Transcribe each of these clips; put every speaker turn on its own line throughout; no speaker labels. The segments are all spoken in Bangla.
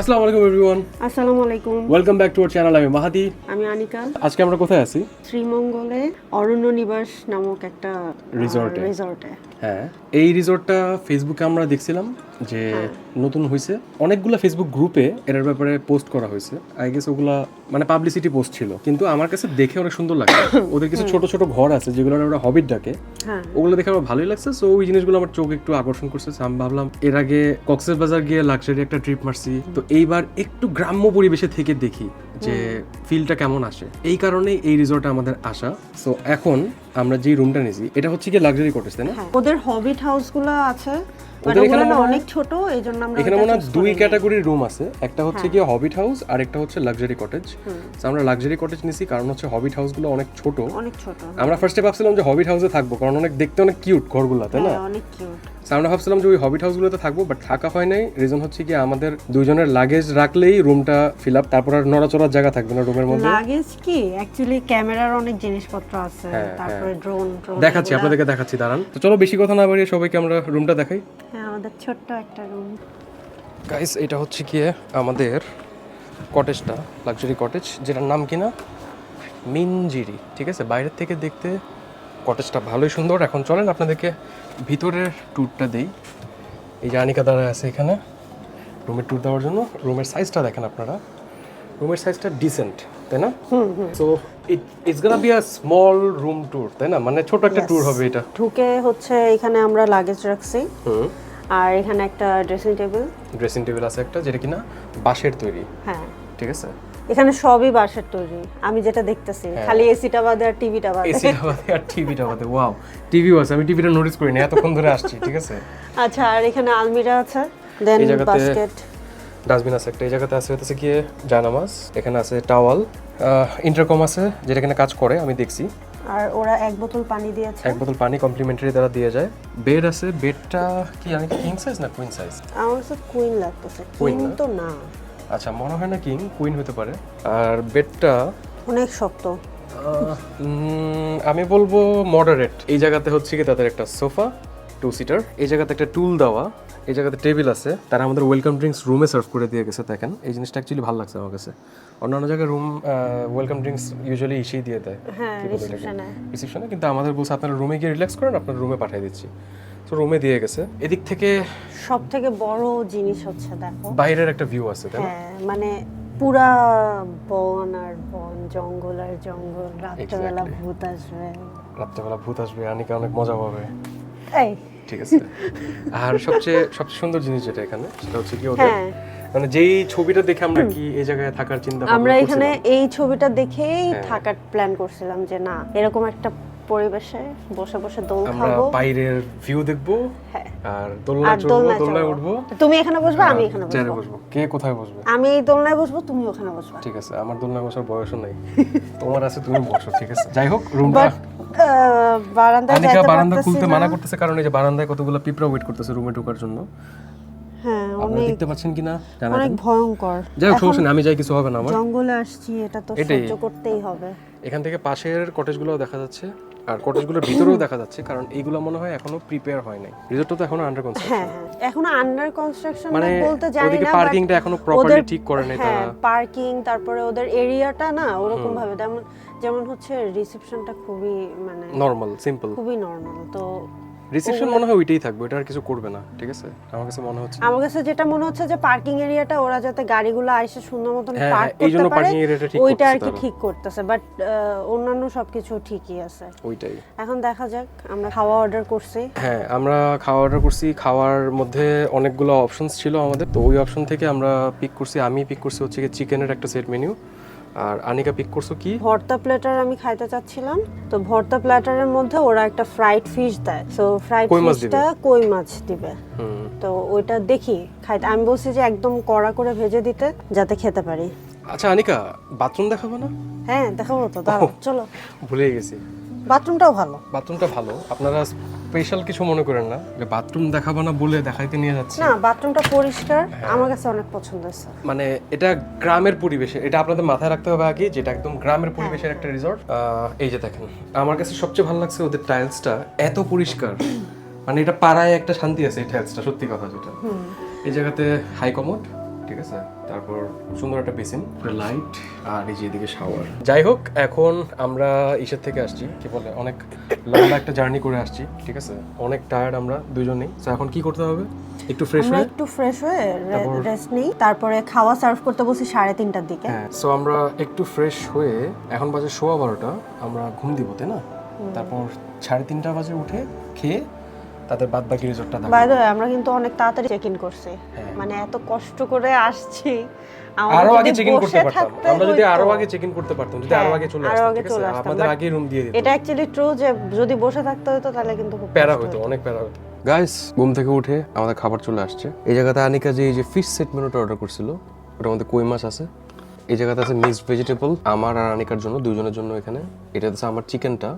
আসসালামু আলাইকুম এভরিওয়ান।
আসসালামু আলাইকুম।
Welcome back to our channel. আমি মাহাদি।
আমি আনিকা।
আজকে আমরা কোথায় আছি?
শ্রীমঙ্গলে অরণ্যনিবাস নামক একটা রিসর্টে।
হ্যাঁ, এই রিসর্টটা ফেসবুকে আমরা দেখছিলাম যে নতুন হয়েছে। অনেকগুলো ফেসবুক গ্রুপে এর ব্যাপারে পোস্ট করা হয়েছে। আই গেস ওগুলা মানে পাবলিসিটি পোস্ট ছিল, কিন্তু আমার কাছে দেখে অনেক সুন্দর লাগছে। ওদের কিছু ছোট ছোট ঘর আছে যেগুলো ওরা হবিট ডাকে, ওগুলো দেখে আমার ভালোই লাগছে। সো ওই জিনিসগুলো আমার চোখ একটু আকর্ষণ করছে। আমি ভাবলাম এর আগে কক্সবাজার গিয়ে লাক্সারি একটা ট্রিপ মারছি, তো এইবার একটু গ্রাম্য পরিবেশে থেকে দেখি যে ফিলটা কেমন আসে। এই কারণেই এই রিসর্টে আমাদের আসা। সো এখন আমরা যে রুমটা নিয়েছি এটা হচ্ছে কি লাক্সারি কটেজ, তাই না?
ওদের হবিট হাউসগুলো আছে, অনেক ছোট, এইজন্য আমরা
এখানে মনে হয় দুই ক্যাটাগরির রুম আছে। একটা হচ্ছে কি হবিট হাউস আর একটা হচ্ছে লাক্সারি কটেজ। আমরা লাক্সারি কটেজ নিছি কারণ হচ্ছে হবিট হাউসগুলো অনেক ছোট। আমরা ফার্স্টে ভাবছিলাম যে হবিট হাউসে থাকবো, কারণ অনেক দেখতে অনেক কিউট ঘরগুলো, তাই না?
অনেক কিউট।
আমরা ভাবছিলাম যে ওই হবিট হাউসগুলোতে থাকবো, বাট থাকা হয় নাই। রিজন হচ্ছে কি আমাদের দুইজনের লাগেজ রাখলেই রুমটা ফিল আপ, তারপর আর নড়াচড়ার জায়গা থাকবে না রুমের মধ্যে।
লাগেজ কি অ্যাকচুয়ালি ক্যামেরার অনেক জিনিসপত্র আছে, তারপরে ড্রোন
দেখাচ্ছি, আপনাদেরকে দেখাচ্ছি, দাঁড়ান। তো চলো বেশি কথা না বাড়িয়ে সবাইকে আমরা রুমটা দেখাই।
হ্যাঁ, আমাদের ছোট্ট একটা রুম।
গাইস, এটা হচ্ছে কি আমাদের কটেজটা, লাক্সারি কটেজ, যেটার নাম কিনা মিনজিরি। ঠিক আছে, বাইরের থেকে দেখতে কটেজটা ভালোই সুন্দর। এখন চলেন আপনাদেরকে ভিতরের ট্যুরটা দেই। এই যে আনিকা দাঁড়ায় আছে এখানে রুমের ট্যুর দেওয়ার জন্য। রুমের সাইজটা দেখেন আপনারা, রুমের সাইজটা ডিসেন্ট, তাই না? So it's gonna be a small room tour, তাই না? মানে ছোট একটা ট্যুর হবে এটা।
ঢুকে হচ্ছে এখানে আমরা লাগেজ রাখছি, আর এখানে একটা ড্রেসিং টেবিল আছে একটা, যেটা কিনা বাঁশের তৈরি। হ্যাঁ, ঠিক আছে। এখানে সবই বাঁশের তৈরি, আমি যেটা দেখতেছি। খালি এসিটা বাদে আর টিভিটা বাদে।
ওয়াও, টিভিও আছে, আমি টিভিটা নোটিস করিনি, এতক্ষণ ধরে আসছি। ঠিক আছে।
আচ্ছা, আর এখানে আলমিরা আছে, দেন বাস্কেট,
ডাস্টবিন আছে একটা। এই জায়গাতে আছে হচ্ছে কি জায়নামাজ, এখানে আছে টাওয়াল, ইন্টারকম আছে যেটা কিনা কাজ করে, আমি দেখছি।
আর ওরা এক বোতল পানি দিয়েছে,
এক বোতল পানি কমপ্লিমেন্টারি দ্বারা দিয়ে যায়। বেড আছে, বেডটা কি আমি কিং সাইজ না কুইন সাইজ?
আমার কাছে কুইন লাগতেছে। কুইন তো না,
আচ্ছা মনে হয় না কিং, কুইন হতে পারে। আর বেডটা
অনেক শক্ত,
আমি বলবো মডারেট। এই জায়গাতে হচ্ছে কি তাদের একটা সোফা 2 সিটার, এই জায়গাতে একটা টুল দেওয়া, এই জায়গাতে টেবিল আছে। তারা আমাদের ওয়েলকাম ড্রিঙ্কস রুমে সার্ভ করে দিয়ে গেছে। দেখেন, এই জিনিসটা অ্যাকচুয়ালি ভালো লাগছে আমার কাছে। অন্যান্য জায়গায় রুম ওয়েলকাম ড্রিঙ্কস ইউজুয়ালি এসেই দিয়ে দেয় রিসেপশনে, কিন্তু আমাদের বলছে আপনারা রুমে গিয়ে রিল্যাক্স করেন, আপনার রুমে পাঠিয়ে দিচ্ছি। তো রুমে দিয়ে গেছে। এদিক থেকে
সব থেকে বড় জিনিস হচ্ছে দেখো
বাইরের একটা ভিউ আছে, তাই না?
মানে পুরা বন আর বন, জঙ্গল আর জঙ্গল। রাত্রেবেলা ভূত আসবে, আনিকা অনেক মজা পাবে। ঠিক আছে। আর সবচেয়ে সুন্দর জিনিস যেটা এখানে, সেটা হচ্ছে কি ওদের মানে যেই ছবিটা দেখে আমরা কি এই জায়গায় থাকার চিন্তা ভাবনা করছিলাম। আমরা এখানে এই ছবিটা দেখেই থাকার প্ল্যান করছিলাম যে না, এরকম একটা পরিবেশে বসে বসে দোল খাবো,
আমরা বাইরের ভিউ দেখবো, আর দোলনায় উঠবো।
তুমি এখানে বসবে, আমি এখানে
বসবো। কে কোথায় বসবে?
আমি এই দোলনায় বসবো, তুমি ওখানে বসবে।
ঠিক আছে, আমার দোলনায় বসার বয়সও নাই, তোমার আছে, তুমি বসো। ঠিক আছে, যাই হোক, রুমটা বারান্দা খুলতে মানা করতেছে, কারণ এই যে বারান্দায় কতগুলো পিঁপড়া ওয়েট করতেছে রুমে ঢোকার জন্য। হ্যাঁ, আপনারা দেখতে পাচ্ছেন কিনা জানা
অনেক ভয়ঙ্কর।
যাই হোক, সমস্যা নেই, আমি যাই, কিছু হবে না। আমার
জঙ্গলে আসছি, এটা তো সহ্য করতেই হবে।
এখান থেকে পাশের কটেজগুলো দেখা যাচ্ছে, আর কটেজগুলোর ভিতরেও দেখা যাচ্ছে, কারণ এইগুলো মনে হয় এখনো প্রিপেয়ার হয় নাই। রিসর্টটা তো এখনো আন্ডার কনস্ট্রাকশন।
এখনো আন্ডার কনস্ট্রাকশন
মানে
বলতে জানি না,
ওদিকে পার্কিংটা এখনো প্রপারলি ঠিক করে নাই তারা।
পার্কিং, তারপরে ওদের এরিয়াটা না ওরকম ভাবে, যেমন হচ্ছে রিসেপশনটা খুবই মানে
নরমাল, সিম্পল,
খুবই নরমাল। তো
রিসেপশন মনে হয় ওইটাই থাকবে, এটা আর কিছু করবে না। ঠিক আছে, আমার কাছে
যেটা মনে হচ্ছে যে পার্কিং এরিয়াটা ওরা যাতে গাড়িগুলো আইসে সুন্দর মতন পার্ক করতে পারে, ওইটা আর কি ঠিক করতেছে। বাট অন্যান্য সবকিছু ঠিকই আছে, ওইটাই। এখন দেখা যাক, আমরা খাওয়া অর্ডার করছি।
হ্যাঁ, আমরা খাওয়া অর্ডার করছি। খাওয়ার মধ্যে অনেকগুলো অপশনস ছিল আমাদের, তো ওই অপশন থেকে আমরা পিক করছি। আমি পিক করছি হচ্ছে চিকেনের একটা সেট মেনু, আর আনিকা পিক করছো কি?
ভর্তা প্ল্যাটার আমি খাইতে চাচ্ছিলাম, তো ভর্তা প্ল্যাটারের মধ্যে ওরা একটা ফ্রাইড ফিশ দেয়, সো ফ্রাইড ফিশটা কই মাছ দিবে। তো ওইটা দেখি খাইতে, আমি বলছি যে একদম কড়া করে ভেজে দিতে যাতে খেতে পারি।
আচ্ছা আনিকা, বাথরুম দেখাবো না?
হ্যাঁ দেখাবো তো, দাঁড়াও চলো।
ভুলে গেছি,
বাথরুমটাও ভালো।
বাথরুমটা ভালো, আপনারা স্পেশাল কিছু মনে করেন না যে বাথরুম দেখাবো না বলে দেখাইতে নিয়ে যাচ্ছি।
না, বাথরুমটা পরিষ্কার, আমার কাছে অনেক পছন্দ হয়েছে।
মানে এটা গ্রামের পরিবেশে, এটা আপনাদের মাথায় রাখতে হবে আগে, যেটা একদম গ্রামের পরিবেশের একটা রিসর্ট। এই যে দেখেন, আমার কাছে সবচেয়ে ভালো লাগছে ওদের টাইলসটা এত পরিষ্কার, মানে এটা পাড়ায় একটা শান্তি আছে এই টাইলসটা, সত্যি কথা যেটা। এই জায়গাতে হাই কমোড, ঠিক আছে, তারপর সুন্দর একটা বেসিন, লাইট, আর এই যে এদিকে শাওয়ার। যাই হোক, এখন আমরা ইসের থেকে আসছি, কি বলে, অনেক লম্বা একটা জার্নি করে আসছি, ঠিক আছে, অনেক টায়ার্ড আমরা দুজনেই। তো এখন কি করতে হবে, একটু ফ্রেশ হয়ে
রেস্ট নেই, তারপরে খাওয়া সার্ভ করতে বসি 3:30টার দিকে।
হ্যাঁ, সো আমরা একটু ফ্রেশ হয়ে, এখন বাজে 12:15, আমরা ঘুম দিব, তাই না? তারপর 3:30 বাজে উঠে খেয়ে তাদের বাদ বাকি রিসর্টটা দেখাবো।
বাই দ্য ওয়ে, আমরা কিন্তু অনেক তাড়াতাড়ি চেক ইন করছি, মানে এত কষ্ট করে আসছি,
আরো আগে চেক ইন করতে পারতাম আমরা, যদি আরো আগে চেক ইন করতে পারতাম, যদি আরো আগে চলে আসতাম, ঠিক আছে, আমাদের আগে রুম দিয়ে দিত।
এটা অ্যাকচুয়ালি ট্রু যে যদি বসে থাকতে হতো তাহলে কিন্তু খুব
প্যারা হতো, অনেক প্যারা হতো। গাইস, ঘুম থেকে উঠে আমাদের খাবার চলে আসছে। এই জায়গাতে আনিকা যে এই যে ফিশ সেট মেনুটা অর্ডার করছিল, ওটার মধ্যে কই মাছ আছে। এই জায়গাতে আছে মিক্সড ভেজিটেবল আমার আর আনিকার জন্য, দুজনের জন্য এখানে। এটা আছে আমার চিকেনটা,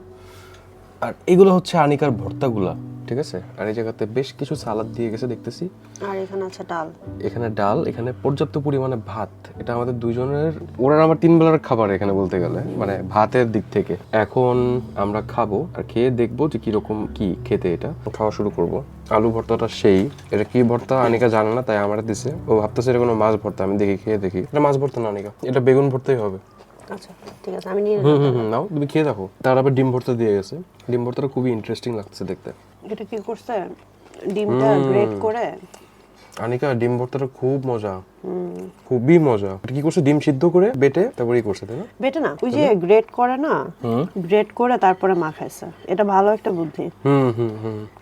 আর এগুলো হচ্ছে আনিকার ভর্তাগুলা, ঠিক আছে। আর এই জায়গাতে বেশ কিছু সালাদ দিয়ে গেছে দেখতেছি,
আর এখানে আছে ডাল,
এখানে ডাল, এখানে পর্যাপ্ত পরিমাণে ভাত। এটা আমাদের দুজনের, ওরা আমার 3 বেলার খাবার এখানে বলতে গেলে, মানে ভাতের দিক থেকে। এখন আমরা খাবো আর খেয়ে দেখবো যে কিরকম কি খেতে। এটা খাওয়া শুরু করব। আলু ভর্তাটা সেই, এটা কি ভর্তা আনিকা জানে না, তাই আমার দিছে। ও ভাবতেছে এটা কোনো মাছ ভর্তা, আমি দেখি খেয়ে দেখি। এটা মাছ ভর্তা না আনিকা, এটা বেগুন ভর্তাই হবে।
আচ্ছা ঠিক আছে, আমি নিয়ে
নাও, তুমি খেয়ে দেখো। তার আবার ডিম ভর্তা দিয়ে গেছে, ডিম ভর্তাটা খুবই ইন্টারেস্টিং লাগছে দেখতে।
এটা কি করছে, ডিমটা গ্রেট করে।
আনিকা, ডিম ভর্তাটা খুব মজা, খুবই মজা। কি করছে, ডিম সিদ্ধ করে বেটে তারপরেই করছে, তাই না?
বেটে না, ওই যে গ্রেট করে না, গ্রেট করে তারপরে মাখাইছে। এটা ভালো একটা বুদ্ধি।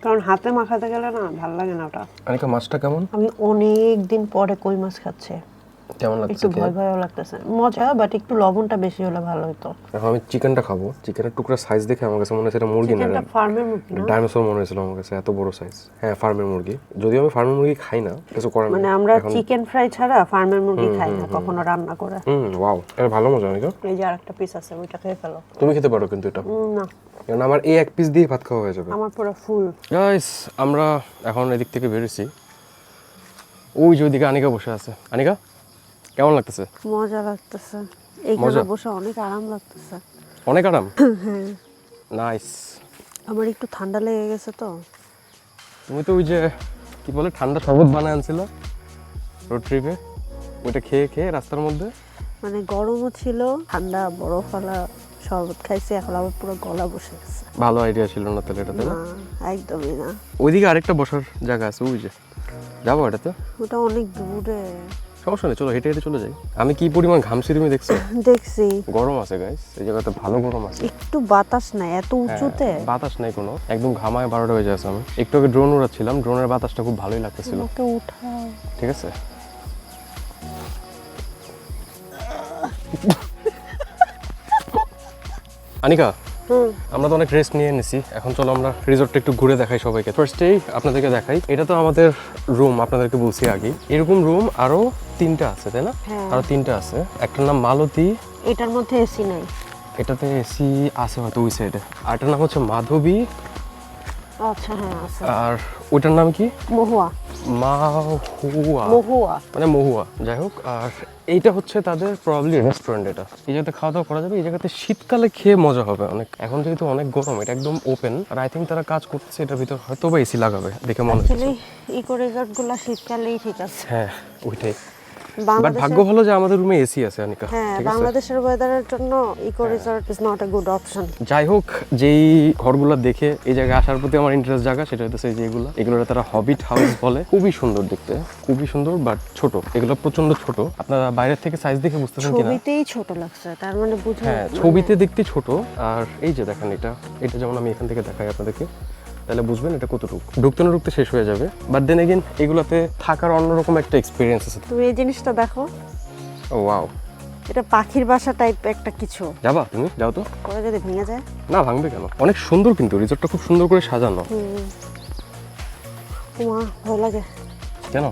কারণ হাতে মাখাতে গেলে না ভালো লাগে না ওটা।
আনিকা, মাছটা কেমন?
আমি অনেক দিন পরে কই মাছ খাচ্ছি,
কেমন লাগছে?
একটু ভয় ভয়ও লাগতেছে, মজা, বাট একটু লবণটা বেশি হলে ভালো হতো।
এখন আমি চিকেনটা খাবো। চিকেনের টুকরা সাইজ দেখে আমার কাছে মনে হচ্ছে এটা মুরগি না,
এটা ফার্মের মুরগি না,
ডাইনোসর মনে হয়েছিল আমার কাছে, এত বড় সাইজ। হ্যাঁ, ফার্মের মুরগি। যদিও আমি ফার্মের মুরগি খাই না, কিছু করার
মানে আমরা চিকেন ফ্রাই ছাড়া ফার্মের মুরগি খাই না কখনো রান্না করে।
ওয়াও, এটা ভালো মজা। আনিকা,
এই যে আরেকটা পিস আছে, ওইটা খেয়ে ফেলো।
তুমি খেতে পারো কিন্তু এটা
না,
কারণ আমার এই এক পিস দিয়ে ভাত খাওয়া হয়ে যাবে।
আমার পুরো ফুল।
গাইস, আমরা এখন এদিক থেকে বেরিয়েছি, ওই যে ওইদিকে আনিকা বসে আছে। আনিকা, কেমন লাগতেছে?
মজা লাগতেছে, এইখানে বসে অনেক আরাম লাগতেছে।
অনেক আরাম? নাইস।
আমার একটু ঠান্ডা লেগে গেছে তো।
তুমি তো ওই যে কি বলে ঠান্ডা শরবত বানায় আনছিল রোড ট্রিপে, ওইটা খেয়ে খেয়ে রাস্তার মধ্যে,
মানে গরমও ছিল, ঠান্ডা বরফওয়ালা শরবত খাইছি, এখন আবার পুরো গলা বসে গেছে।
ভালো আইডিয়া ছিল না তাহলে এটাতে।
না, একদমই না।
ওইদিকে আরেকটা বসার জায়গা আছে, ওই যে যাবো এটাতে।
ওটা অনেক দূরে।
সমস্যা নেই, চলো হেঁটে হেঁটে চলে যাই। আমি কি পরিমাণ ঘামছি তুমি দেখছো?
দেখছি।
গরম আছে গাইস, এই জায়গাতে ভালো গরম আছে।
একটু বাতাস নাই এত উঁচুতে।
বাতাস নাই কোনো, একদম ঘামায় 12টা বেজে আছে। আমি একটু আগে ড্রোন উড়াচ্ছিলাম, ড্রোনের বাতাসটা খুব ভালোই লাগতেছিল।
ওকে উঠাও,
ঠিক আছে। আনিকা, আমরা তো অনেক রেস্ট নিয়ে নিছি, এখন চলো আমরা রিসর্টটা একটু ঘুরে দেখাই সবাইকে। ফার্স্টেই আপনাদেরকে দেখাই, এটা তো আমাদের রুম, আপনাদেরকে বলছি আগে। এরকম রুম আরো 3টা আছে, তাই না? আরো 3টা আছে। একটার নাম মালতী,
এটার মধ্যে এসি নাই।
এটাতে এসি আছে হয়তো ওই সাইডে। আর এটার নাম হচ্ছে মাধবী।
আচ্ছা হ্যাঁ আছে।
আর ওইটার নাম কি?
মহুয়া।
মহুয়া মানে মহুয়া, যাই হোক। আর এইটা হচ্ছে তাদের প্রবাবলি রেস্টুরেন্ট। এটা এই জায়গাতে খাওয়া দাওয়া করা যাবে, এই জায়গাতে শীতকালে খেয়ে মজা হবে অনেক। এখন যেহেতু অনেক গরম, এটা একদম ওপেন, আর আই থিঙ্ক তারা কাজ করতেছে এটার ভিতর, হয়তো বা এসি লাগাবে দেখে মনে হচ্ছে।
ইকো রিসর্ট গুলা শীতকালেই ঠিক আছে।
হ্যাঁ ওইটাই, বাট ভাগ্য ভালো যে আমাদের রুমে এসি আছে আনিকা।
হ্যাঁ, বাংলাদেশের ওয়েদারের জন্য eco resort is not a good option.
যাই হোক, যেই ঘরগুলো দেখে এই জায়গায় আসার প্রতি আমার ইন্টারেস্ট জায়গা, সেটা হচ্ছে এই যে এগুলো তারা হবিট হাউস বলে। খুবই সুন্দর দেখতে, খুবই সুন্দর, বাট ছোট। এগুলো প্রচন্ড ছোট, আপনারা বাইরের থেকে সাইজ দেখে বুঝতেছেন কিনা?
ছবিতেই ছোট লাগছে, তার মানে বুঝুন।
হ্যাঁ, ছবিতে দেখতে ছোট। আর এই যে দেখেন, এটা যেমন আমি এখান থেকে দেখাই আপনাদেরকে, তাহলে বুঝবেন এটা কতটুকু। ঢুকতে না ঢুকতে শেষ হয়ে যাবে, বাট দেন এগেইন এগুলোতে থাকার অন্যরকম একটা এক্সপিরিয়েন্স আছে।
তুমি এই জিনিসটা দেখো।
ও ওয়াও,
এটা পাখির বাসা টাইপ একটা কিছু।
যাবা তুমি? যাও তো।
পরে যদি ভেঙে যায়?
না ভাঙবে কেন, অনেক সুন্দর কিন্তু রিসোর্টটা খুব সুন্দর করে সাজানো।
ওমা ভয় লাগে।
কেন?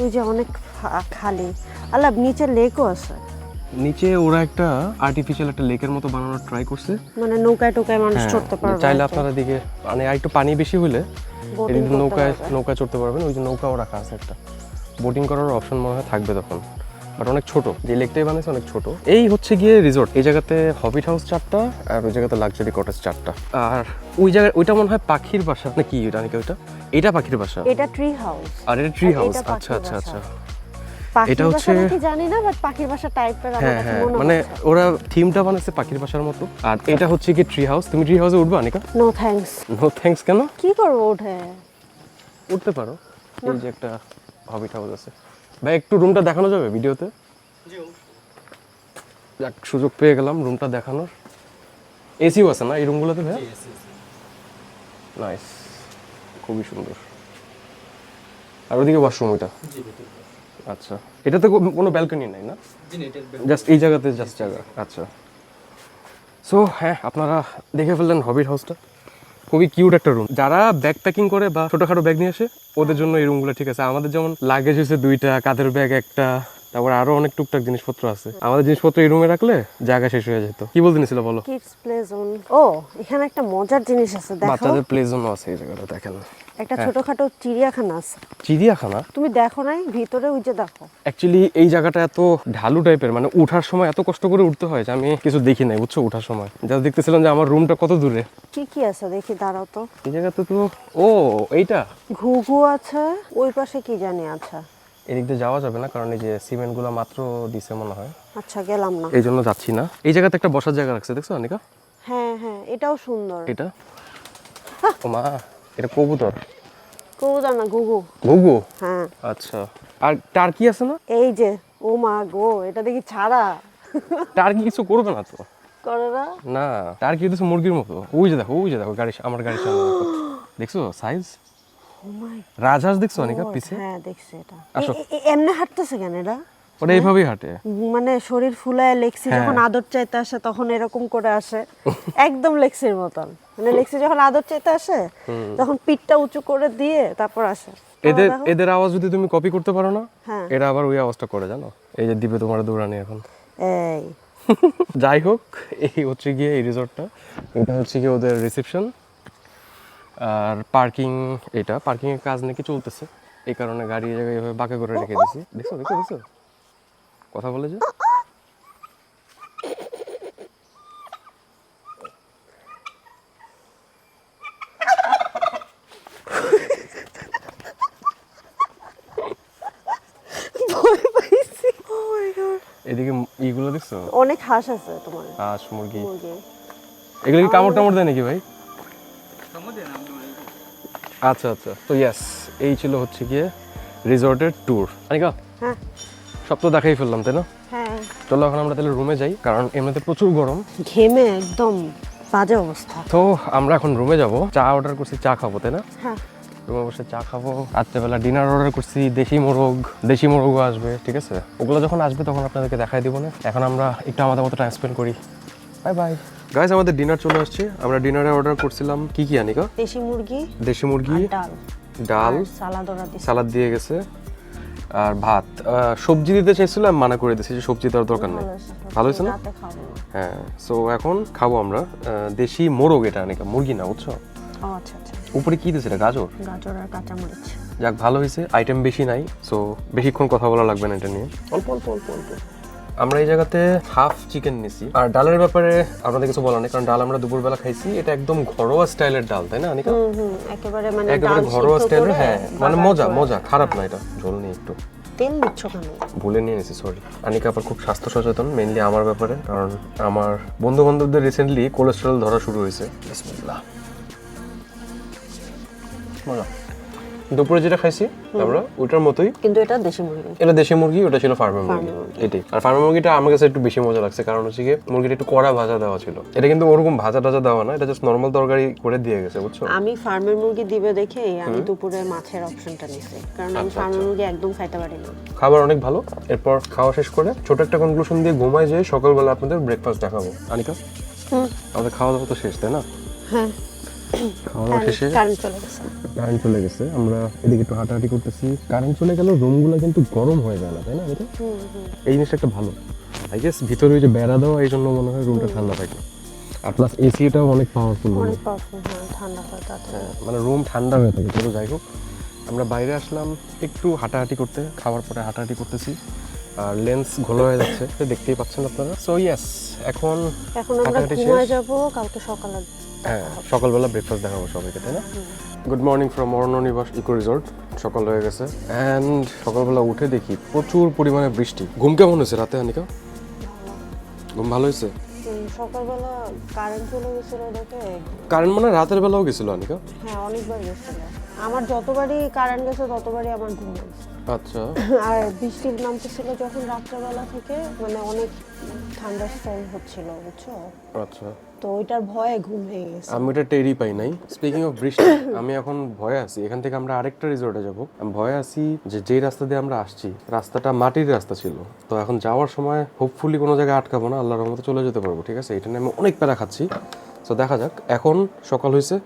ওই যে অনেক খালি, আল্লাহ নিচে লেকও আছে।
নিচে ওরা একটা আর্টিফিশিয়াল একটা লেকের মতো বানানোর ট্রাই করছে,
মানে নৌকায় টোকায় মানুষ চড়তে পারবে।
চাইলে আপনারা দিকে মানে একটু পানি বেশি হলে এদিকে নৌকায় চড়তে পারবেন। ওই যে নৌকাও রাখা আছে একটা, বোটিং করার অপশন মনে হয় থাকবে তখন, বাট অনেক ছোট, যে লেকটাই বানিয়েছে অনেক ছোট। এই হচ্ছে গিয়ে রিসোর্ট। এই জায়গাতে হবিট হাউস 4টা আর ওই জায়গাতে লাক্সারি কটেজ 4টা। আর ওই জায়গায় ওইটা মনে হয় পাখির বাসা নাকি রানিকা? ওইটা এটা পাখির বাসা,
এটা ট্রি হাউস।
আর এটা ট্রি হাউস। আচ্ছা আচ্ছা আচ্ছা,
এটা হচ্ছে কি জানি না, বাট পাখির বাসা টাইপের আমার কাছে মনে হয়।
মানে ওরা থিমটা বানাচ্ছে পাখির বাসার মতো। আর এটা হচ্ছে কি ট্রি হাউস। তুমি ট্রি হাউসে উঠবে Anika?
No thanks.
No thanks কেন?
কি করব উঠে?
উঠতে পারো, এই যে একটা হবিট হাউস আছে। ভাই একটু রুমটা দেখানো যাবে ভিডিওতে? যাক, সুযোগ পেয়ে গেলাম রুমটা দেখানোর। এসিও আছে না এই রুমগুলোতে ভাই? নাইস, খুবই সুন্দর। আর ওদিকে ওয়াশরুম ওইটা? আচ্ছা, এটাতে কোনো ব্যালকনি নাই না? জাস্ট এই জায়গাতে জাস্ট জায়গা। আচ্ছা, সো হ্যাঁ, আপনারা দেখে ফেললেন হবিট হাউসটা। খুবই কিউট একটা রুম। যারা ব্যাগ প্যাকিং করে বা ছোটখাটো ব্যাগ নিয়ে আসে ওদের জন্য এই রুমগুলো ঠিক আছে। আমাদের যেমন লাগেজ হচ্ছে 2টা, কাঁধের ব্যাগ একটা, তারপর আরো অনেক টুকটাক জিনিসপত্র আছে। আমাদের জিনিসপত্র এই রুমে রাখলে জায়গা শেষ হয়ে যেত। কি বলতে নিছিল বলো?
Kids play zone. ও এখানে একটা মজার জিনিস আছে, দেখো।
বাচ্চাদের প্লে জোন আছে এই জায়গাটা, দেখেন।
একটা ছোটখাটো চিড়িয়াখানা আছে।
চিড়িয়াখানা?
তুমি দেখো নাই ভিতরে? ওই যে দেখো।
অ্যাকচুয়ালি এই জায়গাটা এত ঢালু টাইপের, মানে উঠার সময় এত কষ্ট করে উঠতে হয় যে আমি কিছু দেখি নাই, বুঝছো? উঠার সময় যা দেখতেছিলাম যে আমার রুমটা কত দূরে।
কি কি আছে দেখি, দাঁড়াও তো।
এই জায়গাতে তো ও এইটা
ঘুঘু আছে, ওই পাশে কি জানি আছে।
এদিক দিয়ে যাওয়া যাবে না কারণ এই যে সিমেন্ট গুলো মাত্র দিছে মনে হয়।
আচ্ছা, গেলাম না,
এই জন্য যাচ্ছি না। এই জায়গাতে একটা বসার জায়গা রাখছে, দেখছো আনিকা?
হ্যাঁ হ্যাঁ, এটাও সুন্দর।
এটা ও মা, এটা কবুতর?
কবুতর না, ঘুঘু।
ঘুঘু?
হ্যাঁ।
আচ্ছা, আর টার্কি আছে না?
এই যে, ও মা গো, এটা দেখি ছাড়া।
টার্কি কিছু করবে না তো?
করে না
না, টার্কি হচ্ছে মুরগির মতো। ওই যে দেখো, ওই যে দেখো গাড়ি, আমার গাড়ির সামনে দেখো। দেখছো সাইজ?
ও মাই
রাজহাঁস দেখছো অনিকা
গড,
পিছে?
হ্যাঁ দেখছি। এটা
আসো।
এমনি হাঁটতেছে কেন এরা?
ওটা এইভাবেই হাঁটে,
মানে শরীর ফুলায় লেক্সি যখন আদর চাইতে আসে তখন এরকম করে আসে, একদম লেক্সির মতন। মানে লেক্সি যখন আদর চাইতে আসে তখন পিঠটা উঁচু করে দিয়ে তারপর আসে।
এদের আওয়াজ যদি তুমি কপি করতে পারো না,
হ্যাঁ।
এরা আবার ওই আওয়াজটা করে, জানো? এই যে দিবে তোমার দৌড়ানি এখন।
এই
যাই হোক, এই হচ্ছে গিয়ে এই রিসর্টটা। এটা হচ্ছে গিয়ে ওদের রিসেপশন। আর পার্কিং, এটা পার্কিং এর কাজ নাকি চলতেছে, এই কারণে গাড়ি এই জায়গায় এভাবে বাঁকা করে রেখে দিয়েছি। দেখছো দেখছো দেখছো কথা বলে যে। এদিকে ইগুলো দেখছো?
অনেক হাঁস আছে তোমার।
হাঁস, মুরগি। এগুলো কি কামড় টামড় দেয় নাকি ভাই? আচ্ছা আচ্ছা, তো ইয়েস, এই ছিল হচ্ছে গিয়ে রিসর্টের ট্যুর। আনিকা,
হ্যাঁ
সব তো দেখাই ফেললাম তাই না?
হ্যাঁ,
চলো এখন আমরা তাহলে রুমে যাই, কারণ এমনিতে প্রচুর গরম,
ঘেমে একদম বাজে অবস্থা।
তো আমরা এখন রুমে যাব। চা অর্ডার করছি, চা খাবো তাই না?
হ্যাঁ,
রুমে বসে চা খাবো। রাত্রেবেলা ডিনার অর্ডার করছি, দেশি মোরগও আসবে, ঠিক আছে? ওগুলো যখন আসবে তখন আপনাদেরকে দেখাই দিব না। এখন আমরা একটু আমাদের মতো টাইম স্পেন্ড করি। বাই বাই গাইস, আমাদের ডিনার চলে আসছে। আমরা ডিনারে অর্ডার করছিলাম কি কি আনিকা? দেশি মুরগি, ডাল, সালাদ দিয়ে গেছে, আর ভাত। সবজি দিতে চাইছিলাম, মানা করে দিয়েছি যে সবজি দেওয়ার দরকার নেই। ভালো হয়েছে না? হ্যাঁ, সো এখন খাবো আমরা দেশি মোরগ। এটা আনিকা মুরগি না, বুঝছো?
আচ্ছা আচ্ছা।
উপরে কি দিয়েছে? গাজর
আর কাঁচামরিচ।
যাক, ভালো হয়েছে। আইটেম বেশি নাই, সো বেশিক্ষণ কথা বলা লাগবে না এটা নিয়ে। অল্প অল্প অল্প অল্প। আমরা এই জায়গাতে হাফ চিকেন নিছি। আর ডালের ব্যাপারে আপনাদের কিছু বলার নেই, কারণ ডাল আমরা দুপুরবেলা খাইছি। এটা একদম ঘরোয়া স্টাইলের ডাল, তাই না আনিকা? একেবারে ঘরোয়া স্টাইলের। হ্যাঁ, মানে মজা, খারাপ না। এটা ঝোল নেই একটু।
তেল নিচ্ছ কেন?
ভুলে নিয়ে নিয়েছি, সরি। আনিকা আবার খুব স্বাস্থ্য সচেতন, মেইনলি আমার ব্যাপারে, কারণ আমার বন্ধু বান্ধবদের রিসেন্টলি কোলেস্টেরল ধরা শুরু হয়েছে। বিসমিল্লাহ। মজা। দুপুরে যেটা খাইছি আমরা ওইটার মতোই,
কিন্তু এটা দেশি মুরগি।
এটা দেশি মুরগি, ওটা ছিল ফার্মের মুরগি। এটাই। আর ফার্মের মুরগিটা আমার কাছে একটু বেশি মজা লাগছে, কারণ হচ্ছে কি মুরগিটা একটু কড়া ভাজা দেওয়া ছিল। এটা কিন্তু ওরকম ভাজা টাজা দেওয়া না, এটা জাস্ট নরমাল তরকারি করে দিয়ে গেছে, বুঝছো?
আমি ফার্মের মুরগি দিবে দেখেই আমি দুপুরে মাছের অপশনটা নিছি, কারণ আমি ফার্মের মুরগি একদম খাইতে পারি না।
খাবার অনেক ভালো। এরপর খাওয়া শেষ করে ছোট একটা কনক্লুশন দিয়ে ঘুমায়, যে সকালবেলা আপনাদের ব্রেকফাস্ট দেখাবো। আনিকা, আমাদের খাওয়া দাওয়া তো শেষ, তাই না?
হ্যাঁ,
খাওয়া দাওয়া শেষে
কারেন্ট চলে গেছে। আমরা এদিকে একটু হাঁটাহাঁটি করতেছি। কারেন্ট চলে গেল, রুমগুলো কিন্তু গরম হয়ে যায় না, তাই না? এটা এই জিনিসটা একটা ভালো, আই গেস। ভিতরে ওই যে বেড়া দেওয়া, এই জন্য মনে হয় রুমটা ঠান্ডা থাকে। আর প্লাস এসিটাও অনেক পাওয়ারফুল, ঠান্ডা হয় তাড়াতাড়ি, মানে রুম ঠান্ডা হয়ে থাকে। কিন্তু যাই হোক, আমরা বাইরে আসলাম একটু হাঁটাহাঁটি করতে, খাওয়ার পরে হাঁটাহাঁটি করতেছি। আর লেন্স ঘোলা হয়ে যাচ্ছে, দেখতেই পাচ্ছেন আপনারা। সো ইয়েস, এখন আমরা ঘুমায় যাব, কালকে সকালে
সকালবেলা ব্রেকফাস্ট দেখাবো সবাইকে, তাই না? Good morning from Aranyanibas eco resort. সকাল হয়ে গেছে অ্যান্ড সকালবেলা উঠে দেখি প্রচুর পরিমাণে বৃষ্টি। ঘুম কেমন হয়েছে রাতে আনিকা? ঘুম ভালো হয়েছে?
সকালবেলা কারেন্ট চলে গেছিল দেখে।
কারেন্ট মানে রাতের বেলাও গেছিল আনিকা?
হ্যাঁ, অনেকবার গেছিল। আমার যতবারই কারেন্ট গেছে ততবারই আমার ঘুম হয়েছে।
আচ্ছা।
আর বৃষ্টির নামতেছিল যখন রাত্রেবেলা থেকে, মানে অনেক ঠান্ডা স্টর্ম হচ্ছিল, বুঝছো?
আচ্ছা।
তো ওইটার ভয়ে ঘুম হয়ে গেছে।
আমি এটা টেরই পাই নাই। স্পিকিং অফ বৃষ্টি, আমি এখন ভয়ে আছি। এখান থেকে আমরা আরেকটা রিসর্টে যাব। আমি ভয়ে আছি যে রাস্তা দিয়ে আমরা আসছি, রাস্তাটা মাটির রাস্তা ছিল। তো এখন যাওয়ার সময় হোপফুলি কোনো জায়গায় আটকাবো না, আল্লাহর রহমতে চলে যেতে পারবো, ঠিক আছে? এটা নিয়ে আমি অনেক প্যারা খাচ্ছি। তো দেখা যাক। এখন সকাল হয়েছে,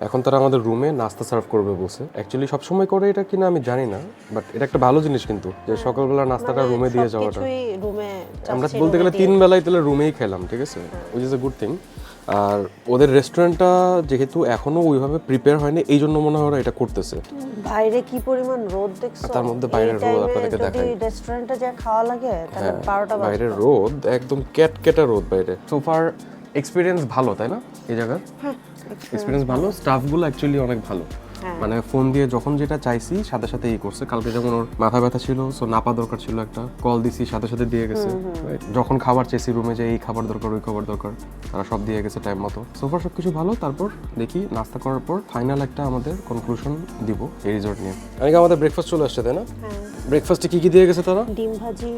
এখন তারা আমাদের রুমে নাস্তা সার্ভ করবে বসে। অ্যাকচুয়ালি সবসময় করে এটা কিনা আমি জানি না, বাট এটা একটা ভালো জিনিস কিন্তু, যে সকালবেলা নাস্তাটা রুমে দিয়ে যাওয়াটা। আমরা বলতে গেলে 3 বেলায় তাহলে রুমেই খেলাম, ঠিক আছে? Which is a good thing. আর ওদের রেস্টুরেন্টটা যেহেতু এখনো ওইভাবে প্রিপেয়ার হয়নি, এই জন্য মনে হয় ওরা এটা করতেছে।
বাইরে কি পরিমাণ রোদ দেখছো?
তার মধ্যে বাইরের রোদ আপনাদেরকে দেখাই।
যদি রেস্টুরেন্টে যা খাওয়া লাগে তাহলে 12টা বাজে।
বাইরের রোদ একদম ক্যাটকেটা রোদ বাইরে। সো ফার এক্সপেরিয়েন্স ভালো, তাই না? এই জায়গার এক্সপেরিয়েন্স ভালো, স্টাফগুলো অ্যাকচুয়ালি অনেক ভালো। মানে ফোন দিয়ে যখন যেটা চাইছি সাথে সাথে এই করছে। কালকে যেমন ওর মাথা ব্যথা ছিল, সো নাপা দরকার ছিল, একটা কল দিছি, সাথে সাথে দিয়ে গেছে। যখন খাবার চাইছি রুমে, যে এই খাবার দরকার, ওই খাবার দরকার, তারা সব দিয়ে গেছে টাইম মতো। সোফার সব কিছু ভালো। তারপর দেখি নাস্তা করার পর ফাইনাল একটা আমাদের কনক্লুশন দিব এই রিসর্ট নিয়ে। আনিকা, আমাদের ব্রেকফাস্ট চলে আসছে, তাই না? ব্রেকফাস্টে কি কি দিয়ে গেছে তারা?
ডিম ভাজি,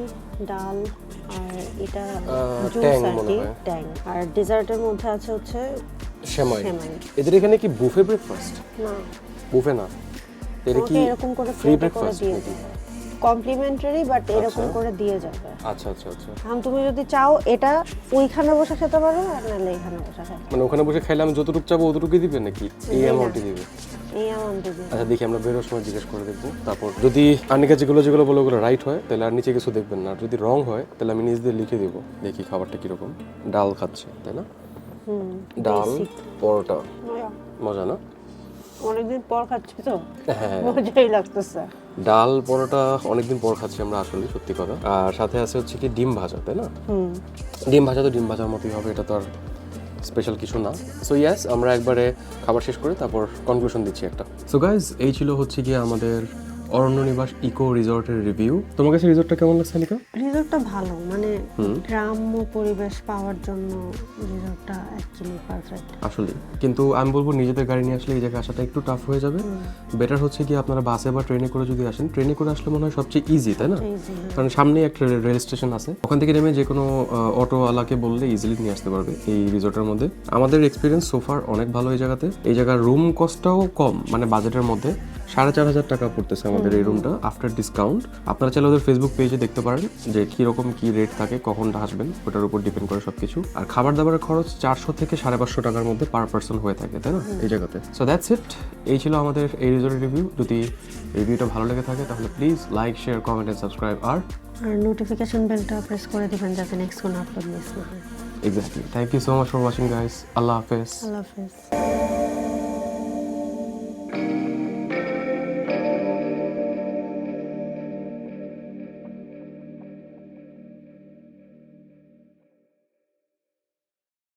ডাল, আর এটা জুস আর ট্যাং। আর ডেজার্টের মধ্যে আছে হচ্ছে
সেমাই। এদের এখানে কি বুফে ব্রেকফাস্ট? না, বুফে না। এটা কি
এরকম করে
ফ্রি ব্রেকফাস্ট?
কমপ্লিমেন্টারি, বাট এরকম করে দিয়ে যাবে।
আচ্ছা আচ্ছা আচ্ছা।
এখন তুমি যদি চাও এটা ওইখানে বসে খেতে পারো, আর নাহলে এখানে বসে খেতে।
মানে ওখানে বসে খাইলে আমি যতটুকু চাবো অতটুকুই দিবে নাকি এই অ্যামাউন্টই দিবে?
এই অ্যামাউন্টই দিবে।
আচ্ছা, দেখি আমরা বেরোর সময় জিজ্ঞেস করে দেখবো। তারপর যদি আনিকা যেগুলো বলে ওগুলো রাইট হয় তাহলে আর নিচে কিছু দেখবেন না, আর যদি রং হয় তাহলে আমি নিজ দিয়ে লিখে দেবো। দেখি খাবারটা কিরকম। ডাল খাচ্ছে, তাই না? ডাল, পরোটা। মজা না?
অনেকদিন পর খাচ্ছি তো, মজাই লাগতেছে।
ডাল পরোটা অনেকদিন পর খাচ্ছি আমরা, আসলে সত্যি কথা। আর সাথে আছে হচ্ছে কি ডিম ভাজা, তাই না? ডিম ভাজা তো ডিম ভাজার মতোই হবে, এটা তো আর স্পেশাল কিছু না। সো ইয়েস, আমরা একবারে খাবার শেষ করে তারপর কনক্লুশন দিচ্ছি একটা। সো গাইজ, এই ছিল হচ্ছে কি আমাদের অরণ্যনিবাস ইকো রিসর্টের রিভিউ। তোমার কাছে রিসর্টটা কেমন লাগছে আনিকা?
রিসর্টটা ভালো, মানে গ্রাম্য পরিবেশ পাওয়ার জন্য রিসর্টটা অ্যাকচুয়ালি পারফেক্ট আসলে।
কিন্তু আমি বলবো নিজেদের গাড়ি নিয়ে আসলে এই জায়গায় আসাটা একটু টাফ হয়ে যাবে। বেটার হচ্ছে কি আপনারা বাসে বা ট্রেনে করে যদি আসেন, ট্রেনে করে আসলে মনে হয় সবচেয়ে ইজি, তাই না? কারণ সামনেই একটা রেল স্টেশন আছে, ওখান থেকে নেমে যে কোনো অটোওয়ালাকে বললে ইজিলি নিয়ে আসতে পারবে এই রিসর্টের মধ্যে। আমাদের এক্সপিরিয়েন্স সোফার অনেক ভালো এই জায়গাতে। এই জায়গার রুম কস্টটাও কম, মানে বাজেটের মধ্যে 4,500 টাকা পড়তেছে আমাদের এই রুমটা আফটার ডিসকাউন্ট। আপনারা চাইলে ওদের ফেসবুক পেজে দেখতে পারেন যে কিরকম কি রেট থাকে, কখন আসবেন, ওটার উপর ডিপেন্ড করে সবকিছু। আর খাবার দাবারের খরচ 400 থেকে 550 টাকার মধ্যে পার পার্সন হয়ে থাকে, তাই না এই জায়গাতে? So that's it. এই ছিল আমাদের এই রিসর্টের রিভিউ। যদি রিভিউটা ভালো লেগে থাকে তাহলে please like, share, comment and subscribe. আর
নোটিফিকেশন বেলটা প্রেস করে দিবেন যাতে নেক্সট কোনো আপলোড মিস না হয়।
Exactly. Thank you so much for watching guys. আল্লাহ হাফেজ।
আল্লাহ হাফেজ।